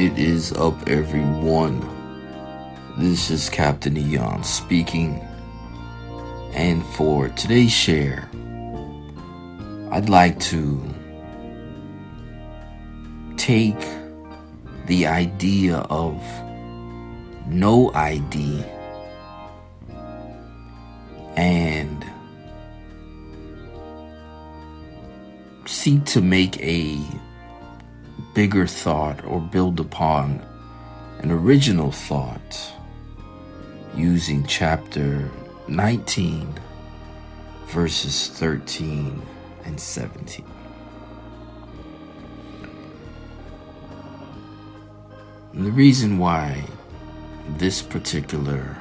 It is up, everyone. This is Captain Eon speaking, and for today's share, I'd like to take the idea of no ID and seek to make a bigger thought or build upon an original thought using chapter 19 verses 13 and 17. And the reason why this particular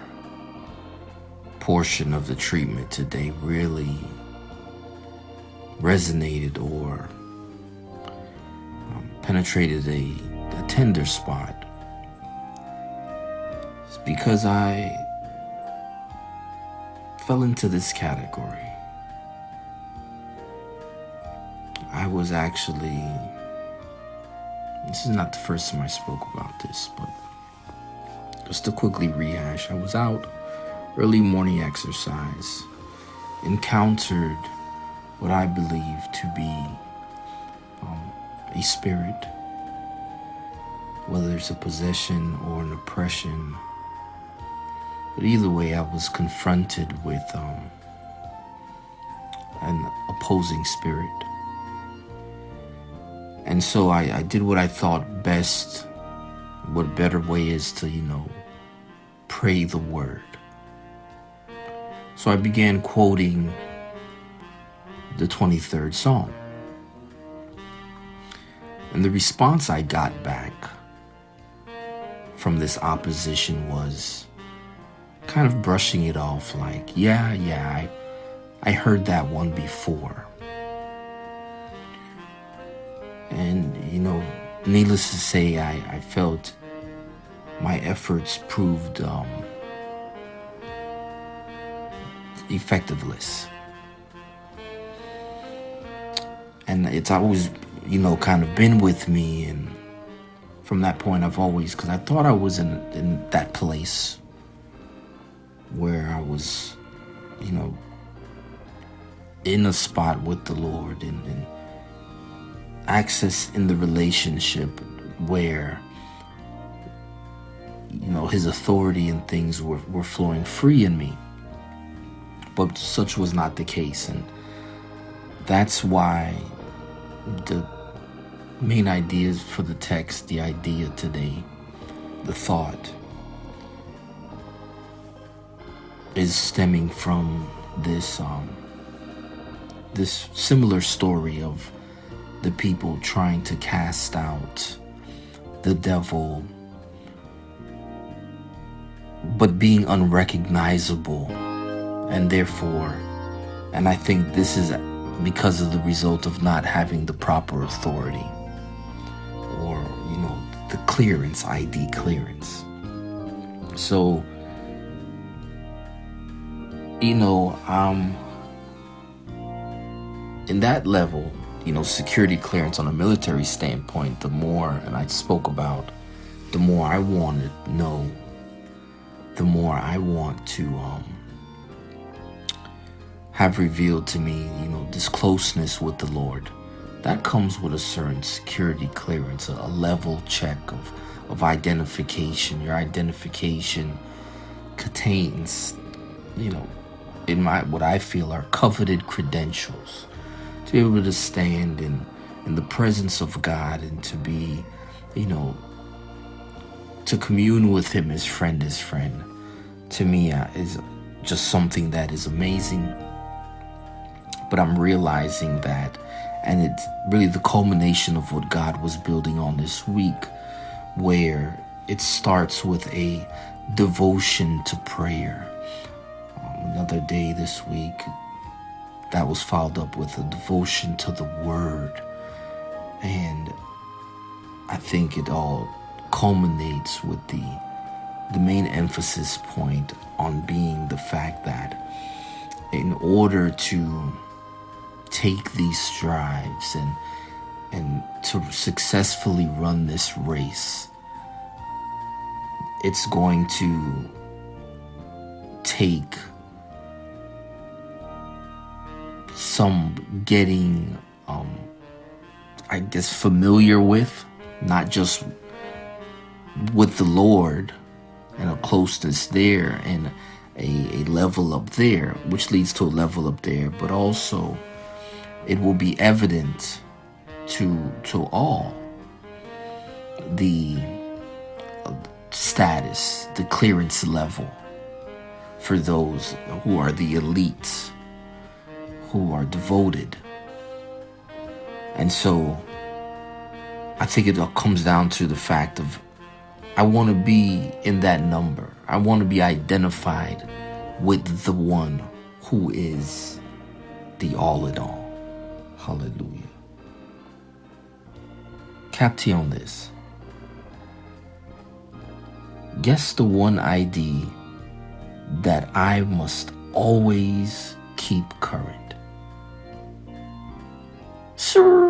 portion of the treatment today really resonated or penetrated a tender spot is because I fell into this category. I was actually, this is not the first time I spoke about this, but just to quickly rehash, I was out early morning exercise, encountered what I believe to be a spirit, whether it's a possession or an oppression. But either way, I was confronted with an opposing spirit. And so I did what I thought best. What better way is to, pray the word. So I began quoting the 23rd Psalm. And the response I got back from this opposition was kind of brushing it off like, yeah, I heard that one before. And, needless to say, I felt my efforts proved effectiveless. And it's always, kind of been with me. And from that point, I've always, because I thought I was in that place where I was, in a spot with the Lord and access in the relationship where, his authority and things were flowing free in me. But such was not the case. And that's why the main ideas for the text, the idea today, the thought, is stemming from this similar story of the people trying to cast out the devil, but being unrecognizable, and therefore, and I think this is because of the result of not having the proper authority or, the clearance, ID clearance. So, in that level, security clearance on a military standpoint, the more, and I spoke about, the more I want to know, the more I want to have revealed to me, this closeness with the Lord. That comes with a certain security clearance, a level check of identification. Your identification contains, in what I feel are coveted credentials to be able to stand in the presence of God and to be, to commune with Him as friend, to me is just something that is amazing. But I'm realizing that, and it's really the culmination of what God was building on this week, where it starts with a devotion to prayer. Another day this week that was followed up with a devotion to the Word. And I think it all culminates with the main emphasis point on being the fact that in order to take these strides and to successfully run this race, it's going to take some getting, I guess, familiar with, not just with the Lord and a closeness there and a level up there, which leads to a level up there, but also it will be evident to all the status, the clearance level for those who are the elites, who are devoted. And so I think it all comes down to the fact of, I want to be in that number. I want to be identified with the one who is the all in all. Hallelujah. Capti on this. Guess the one ID that I must always keep current. Sir.